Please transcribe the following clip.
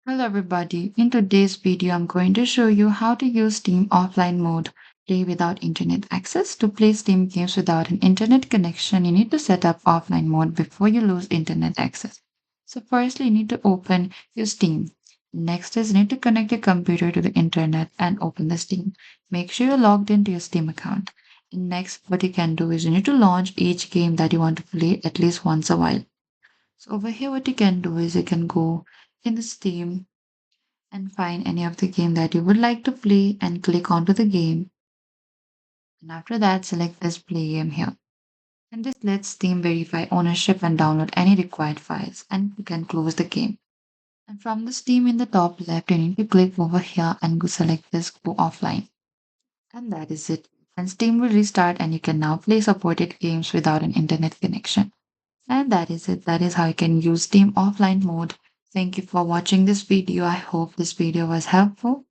Hello everybody. In today's video, I'm going to show you how to use Steam offline mode, play without internet access. To play Steam games without an internet connection, you need to set up offline mode before you lose internet access. So firstly, you need to open your Steam. Next is you need to connect your computer to the internet and open the Steam. Make sure you're logged into your Steam account. Next, what you can do is you need to launch each game that you want to play at least once a while. So over here, what you can do is you can go in the Steam and find any of the game that you would like to play and click onto the game. And after that, select this play game here. And this lets Steam verify ownership and download any required files. And you can close the game. And from the Steam in the top left, you need to click over here and go select this go offline. And that is it. And Steam will restart and you can now play supported games without an internet connection. And that is it. That is how you can use Steam offline mode. Thank you for watching this video. I hope this video was helpful.